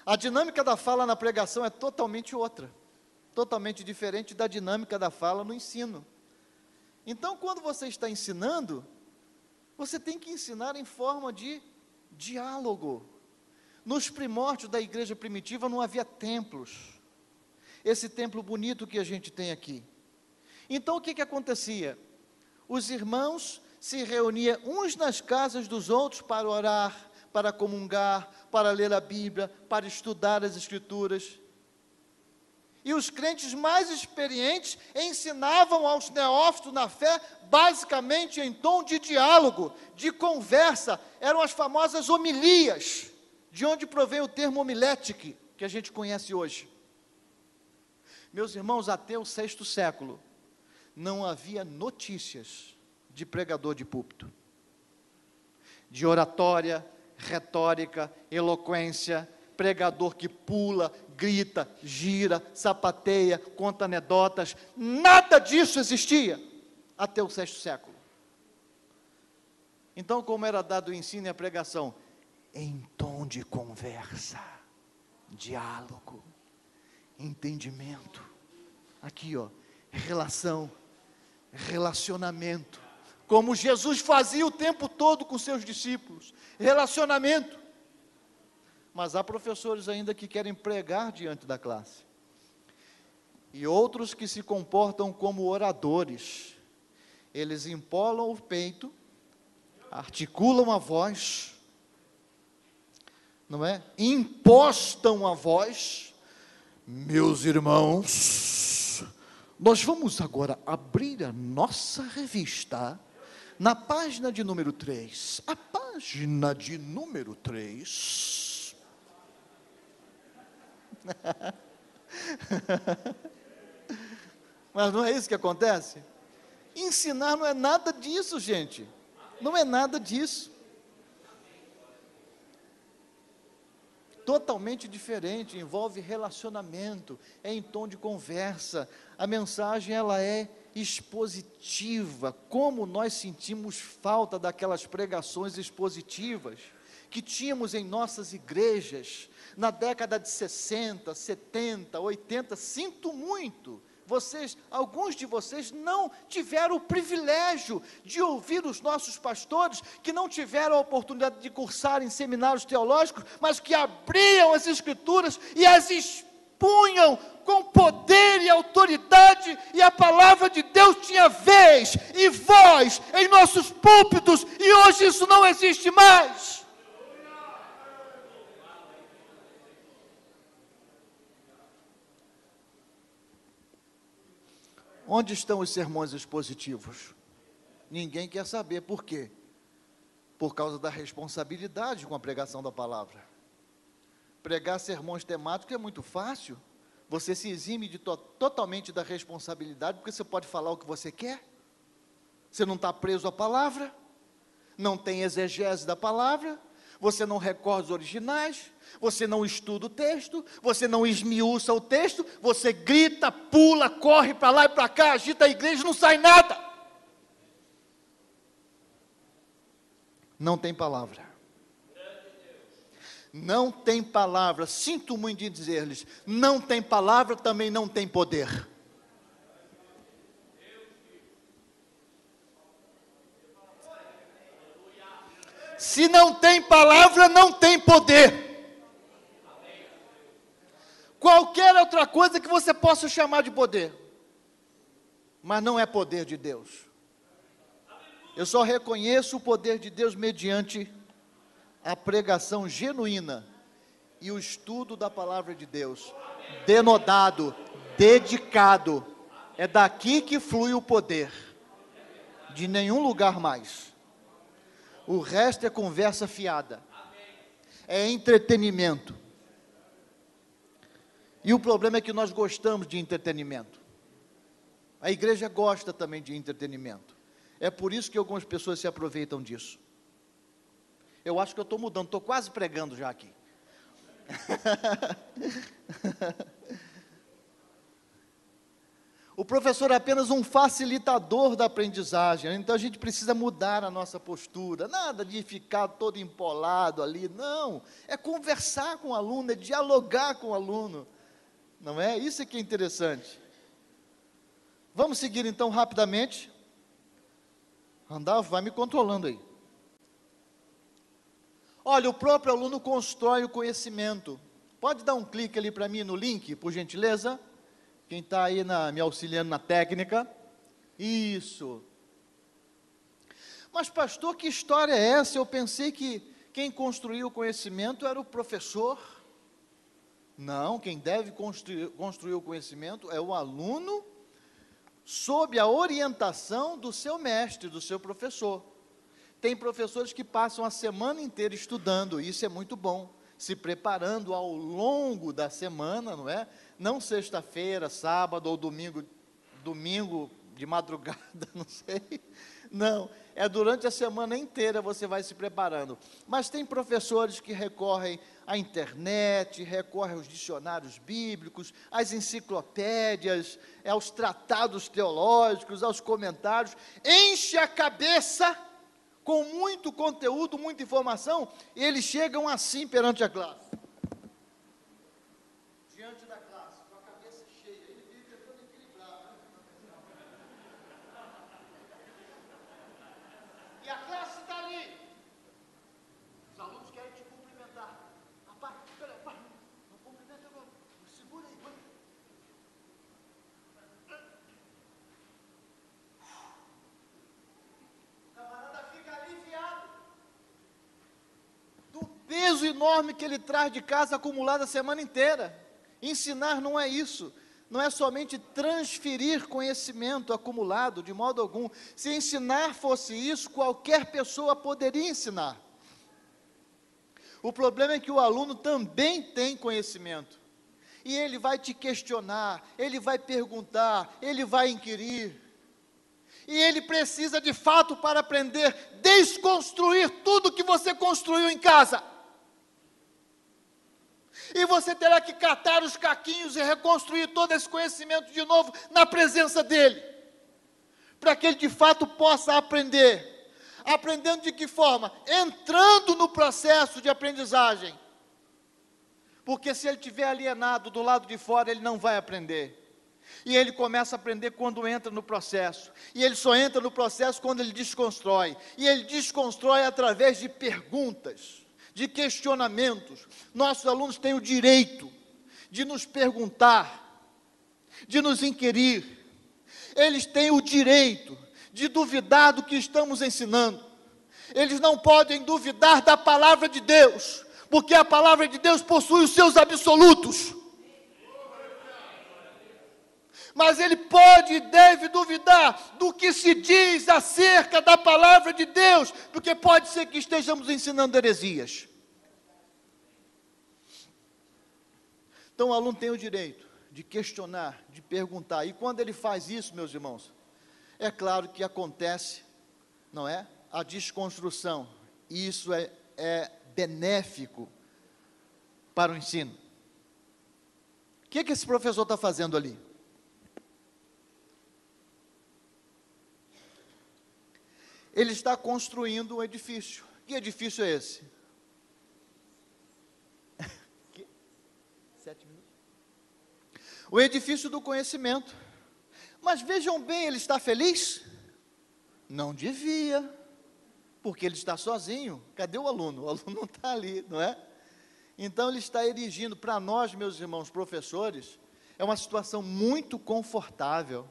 A dinâmica da fala na pregação é totalmente outra, totalmente diferente da dinâmica da fala no ensino. Então, quando você está ensinando, você tem que ensinar em forma de diálogo. Nos primórdios da igreja primitiva não havia templos, esse templo bonito que a gente tem aqui. Então, o que acontecia? Os irmãos se reuniam uns nas casas dos outros para orar, para comungar, para ler a Bíblia, para estudar as Escrituras. E os crentes mais experientes ensinavam aos neófitos na fé, basicamente em tom de diálogo, de conversa. Eram as famosas homilias, de onde provém o termo homilétique, que a gente conhece hoje. Meus irmãos, até o VI século, não havia notícias de pregador de púlpito, de oratória, retórica, eloquência, pregador que pula, grita, gira, sapateia, conta anedotas, nada disso existia até o VI século. Então, como era dado o ensino e a pregação? Em tom de conversa, diálogo, entendimento, aqui ó, relacionamento, como Jesus fazia o tempo todo com seus discípulos, relacionamento. Mas há professores ainda que querem pregar diante da classe, e outros que se comportam como oradores. Eles empolam o peito, articulam a voz, não é? Impostam a voz. Meus irmãos, nós vamos agora abrir a nossa revista na página de número 3. A página de número 3. Mas não é isso que acontece? Ensinar não é nada disso, gente. Não é nada disso. Totalmente diferente, envolve relacionamento, é em tom de conversa. A mensagem, ela é expositiva. Como nós sentimos falta daquelas pregações expositivas que tínhamos em nossas igrejas na década de 60, 70, 80, sinto muito. Alguns de vocês não tiveram o privilégio de ouvir os nossos pastores, que não tiveram a oportunidade de cursar em seminários teológicos, mas que abriam as Escrituras e as expunham com poder e autoridade, e a palavra de Deus tinha vez e voz em nossos púlpitos, e hoje isso não existe mais. Onde estão os sermões expositivos? Ninguém quer saber. Por quê? Por causa da responsabilidade com a pregação da palavra. Pregar sermões temáticos é muito fácil. Você se exime totalmente da responsabilidade, porque você pode falar o que você quer. Você não está preso à palavra, não tem exegese da palavra, você não recorda os originais, você não estuda o texto, você não esmiuça o texto, você grita, pula, corre para lá e para cá, agita a igreja, não sai nada. Não tem palavra. Não tem palavra, sinto muito de dizer-lhes, não tem palavra, também não tem poder. Se não tem palavra, não tem poder. Qualquer outra coisa que você possa chamar de poder, mas não é poder de Deus. Eu só reconheço o poder de Deus mediante a pregação genuína e o estudo da palavra de Deus, denodado, dedicado. É daqui que flui o poder, de nenhum lugar mais. O resto é conversa fiada, é entretenimento. E o problema é que nós gostamos de entretenimento. A igreja gosta também de entretenimento. É por isso que algumas pessoas se aproveitam disso. Eu acho que eu estou mudando, estou quase pregando já aqui. O professor é apenas um facilitador da aprendizagem, então a gente precisa mudar a nossa postura, nada de ficar todo empolado ali, não, é conversar com o aluno, é dialogar com o aluno, não é? Isso é que é interessante. Vamos seguir então rapidamente. Randolph, vai me controlando aí. Olha, o próprio aluno constrói o conhecimento. Pode dar um clique ali para mim no link, por gentileza? Quem está aí me auxiliando na técnica. Isso. Mas pastor, que história é essa? Eu pensei que quem construiu o conhecimento era o professor. Não, quem deve construir o conhecimento é o aluno, sob a orientação do seu mestre, do seu professor. Tem professores que passam a semana inteira estudando, isso é muito bom, se preparando ao longo da semana, não é? Não sexta-feira, sábado ou domingo de madrugada, não sei. Não, é durante a semana inteira você vai se preparando. Mas tem professores que recorrem à internet, recorrem aos dicionários bíblicos, às enciclopédias, aos tratados teológicos, aos comentários, enche a cabeça com muito conteúdo, muita informação, e eles chegam assim perante a classe. Diante da classe, com a cabeça cheia, ele fica todo equilibrado. E a classe está ali. Os alunos querem te cumprimentar. Rapaz, espera, rapaz, não cumprimenta agora. Segura aí, vai. O camarada fica aliviado do peso enorme que ele traz de casa acumulado a semana inteira. Ensinar não é isso. Não é somente transferir conhecimento acumulado, de modo algum. Se ensinar fosse isso, qualquer pessoa poderia ensinar. O problema é que o aluno também tem conhecimento. E ele vai te questionar, ele vai perguntar, ele vai inquirir. E ele precisa, de fato, para aprender, desconstruir tudo que você construiu em casa. E você terá que catar os caquinhos e reconstruir todo esse conhecimento de novo na presença dele, para que ele de fato possa aprender. Aprendendo de que forma? Entrando no processo de aprendizagem. Porque se ele estiver alienado do lado de fora, ele não vai aprender. E ele começa a aprender quando entra no processo. E ele só entra no processo quando ele desconstrói. E ele desconstrói através de perguntas, de questionamentos. Nossos alunos têm o direito de nos perguntar, de nos inquirir. Eles têm o direito de duvidar do que estamos ensinando. Eles não podem duvidar da palavra de Deus, porque a palavra de Deus possui os seus absolutos. Mas ele pode e deve duvidar do que se diz acerca da palavra de Deus, porque pode ser que estejamos ensinando heresias. Então o aluno tem o direito de questionar, de perguntar, e quando ele faz isso, meus irmãos, é claro que acontece, não é? A desconstrução, e isso é benéfico para o ensino. O que esse professor está fazendo ali? Ele está construindo um edifício. Que edifício é esse? 7 minutos. O edifício do conhecimento. Mas vejam bem, ele está feliz? Não devia, porque ele está sozinho. Cadê o aluno? O aluno não está ali, não é? Então ele está erigindo, para nós, meus irmãos professores, é uma situação muito confortável,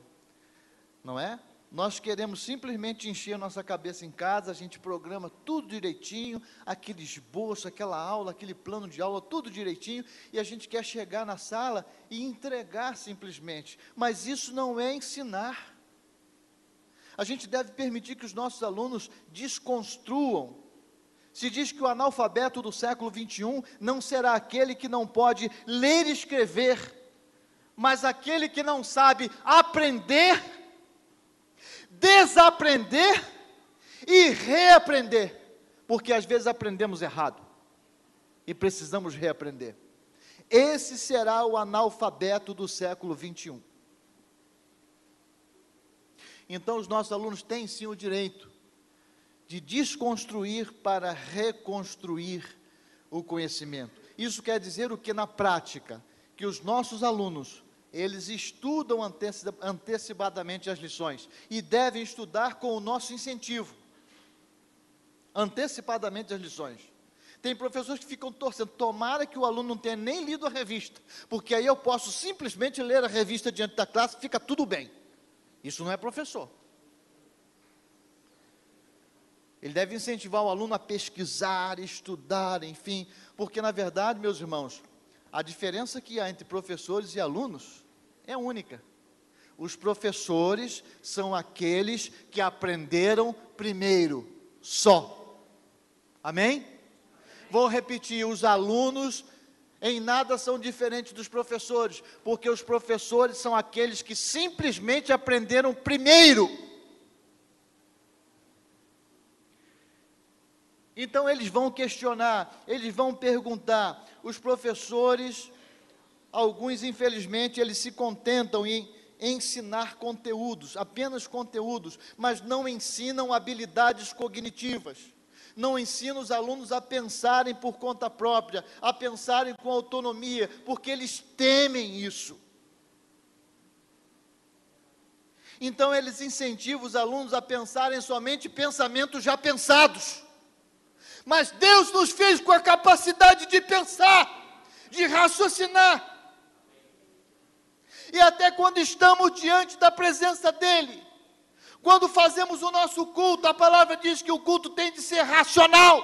não é? Nós queremos simplesmente encher nossa cabeça em casa, a gente programa tudo direitinho, aquele esboço, aquela aula, aquele plano de aula, tudo direitinho, e a gente quer chegar na sala e entregar simplesmente, mas isso não é ensinar. A gente deve permitir que os nossos alunos desconstruam. Se diz que o analfabeto do século 21 não será aquele que não pode ler e escrever, mas aquele que não sabe aprender, desaprender e reaprender, porque às vezes aprendemos errado e precisamos reaprender. Esse será o analfabeto do século 21. Então os nossos alunos têm sim o direito de desconstruir para reconstruir o conhecimento. Isso quer dizer o que na prática? Que os nossos alunos, eles estudam antecipadamente as lições e devem estudar com o nosso incentivo, antecipadamente as lições. Tem professores que ficam torcendo, tomara que o aluno não tenha nem lido a revista, porque aí eu posso simplesmente ler a revista diante da classe, fica tudo bem. Isso não é professor. Ele deve incentivar o aluno a pesquisar, estudar, enfim, porque na verdade, meus irmãos, a diferença que há entre professores e alunos é única. Os professores são aqueles que aprenderam primeiro, só. Amém? Vou repetir, os alunos em nada são diferentes dos professores, porque os professores são aqueles que simplesmente aprenderam primeiro. Então eles vão questionar, eles vão perguntar. Os professores, alguns infelizmente, eles se contentam em ensinar conteúdos, apenas conteúdos, mas não ensinam habilidades cognitivas. Não ensinam os alunos a pensarem por conta própria, a pensarem com autonomia, porque eles temem isso. Então eles incentivam os alunos a pensarem somente pensamentos já pensados. Mas Deus nos fez com a capacidade de pensar, de raciocinar. E até quando estamos diante da presença dEle, quando fazemos o nosso culto, a palavra diz que o culto tem de ser racional.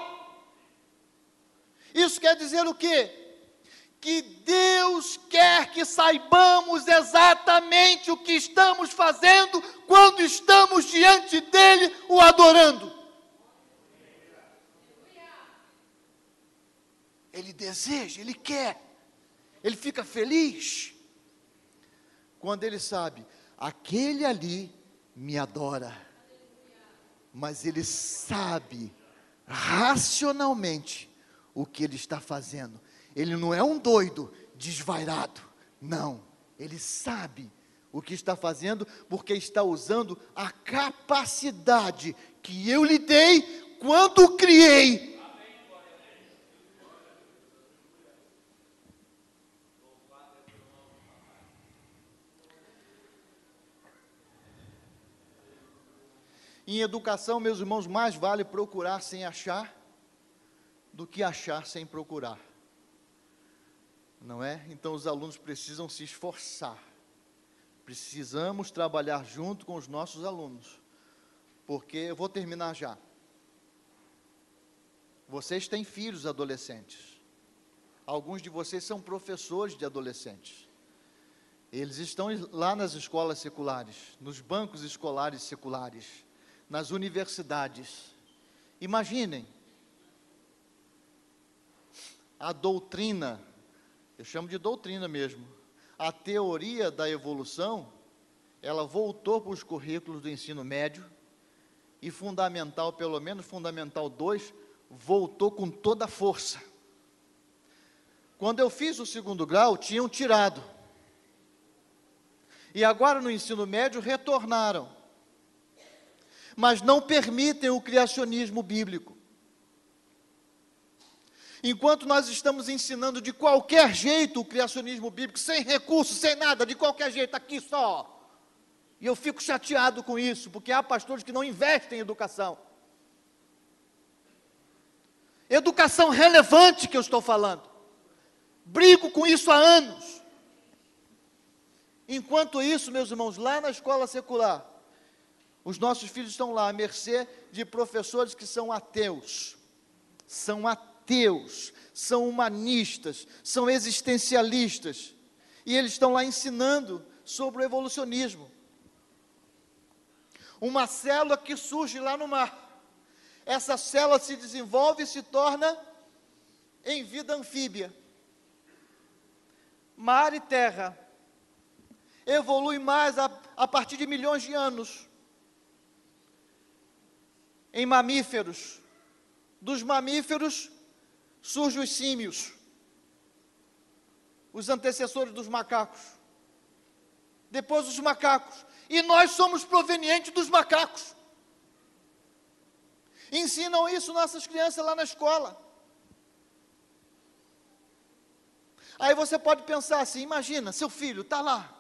Isso quer dizer o quê? Que Deus quer que saibamos exatamente o que estamos fazendo quando estamos diante dEle, o adorando. Ele deseja, ele quer, ele fica feliz quando ele sabe, aquele ali me adora, mas ele sabe racionalmente o que ele está fazendo. Ele não é um doido desvairado, não, ele sabe o que está fazendo, porque está usando a capacidade que eu lhe dei quando criei. Em educação, meus irmãos, mais vale procurar sem achar do que achar sem procurar. Não é? Então os alunos precisam se esforçar. Precisamos trabalhar junto com os nossos alunos. Porque eu vou terminar já. Vocês têm filhos adolescentes. Alguns de vocês são professores de adolescentes. Eles estão lá nas escolas seculares, nos bancos escolares seculares, nas universidades. Imaginem, a doutrina, eu chamo de doutrina mesmo, a teoria da evolução, ela voltou para os currículos do ensino médio, e fundamental, pelo menos fundamental 2, voltou com toda a força. Quando eu fiz o segundo grau, tinham tirado, e agora no ensino médio retornaram, mas não permitem o criacionismo bíblico. Enquanto nós estamos ensinando de qualquer jeito o criacionismo bíblico, sem recurso, sem nada, de qualquer jeito, aqui só. E eu fico chateado com isso, porque há pastores que não investem em educação. Educação relevante que eu estou falando. Brigo com isso há anos. Enquanto isso, meus irmãos, lá na escola secular, Os nossos filhos estão lá à mercê de professores que são ateus, são humanistas, são existencialistas, e eles estão lá ensinando sobre o evolucionismo. Uma célula que surge lá no mar, essa célula se desenvolve e se torna em vida anfíbia. Mar e terra, evolui mais a partir de milhões de anos. Em mamíferos, dos mamíferos surgem os símios, os antecessores dos macacos, depois os macacos, e nós somos provenientes dos macacos. Ensinam isso nossas crianças lá na escola. Aí você pode pensar assim, imagina, seu filho está lá,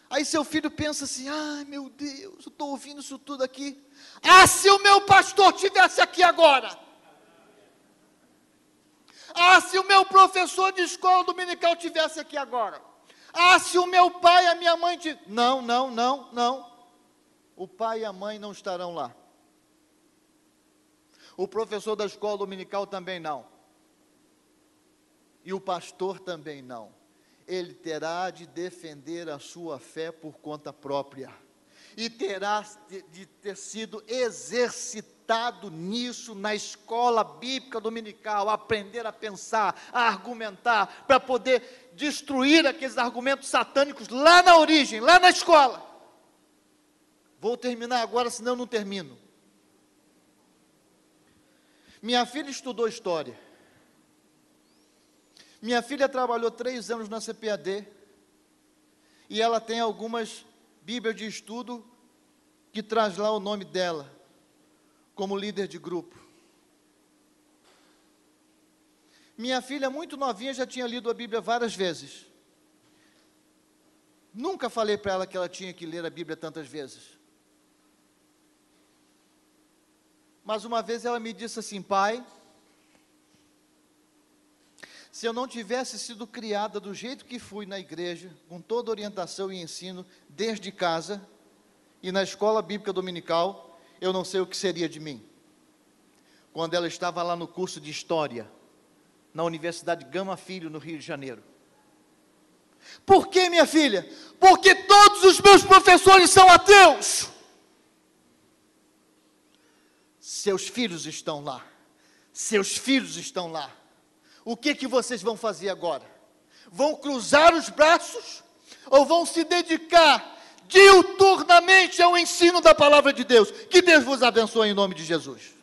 aí seu filho pensa assim, ai meu Deus, eu estou ouvindo isso tudo aqui, se o meu pastor estivesse aqui agora, se o meu professor de escola dominical estivesse aqui agora, se o meu pai e a minha mãe... Não, o pai e a mãe não estarão lá, o professor da escola dominical também não, e o pastor também não. Ele terá de defender a sua fé por conta própria, e terá de ter sido exercitado nisso na escola bíblica dominical, aprender a pensar, a argumentar, para poder destruir aqueles argumentos satânicos lá na origem, lá na escola. Vou terminar agora, senão eu não termino. Minha filha estudou história. Minha filha trabalhou 3 anos na CPAD, e ela tem algumas bíblias de estudo, que traz lá o nome dela, como líder de grupo. Minha filha, muito novinha, já tinha lido a Bíblia várias vezes. Nunca falei para ela que ela tinha que ler a Bíblia tantas vezes. Mas uma vez ela me disse assim, pai, se eu não tivesse sido criada do jeito que fui na igreja, com toda orientação e ensino, desde casa e na escola bíblica dominical, eu não sei o que seria de mim. Quando ela estava lá no curso de História, na Universidade Gama Filho, no Rio de Janeiro. Por que, minha filha? Porque todos os meus professores são ateus. Seus filhos estão lá. Seus filhos estão lá. O que vocês vão fazer agora? Vão cruzar os braços? Ou vão se dedicar diuturnamente ao ensino da palavra de Deus? Que Deus vos abençoe em nome de Jesus.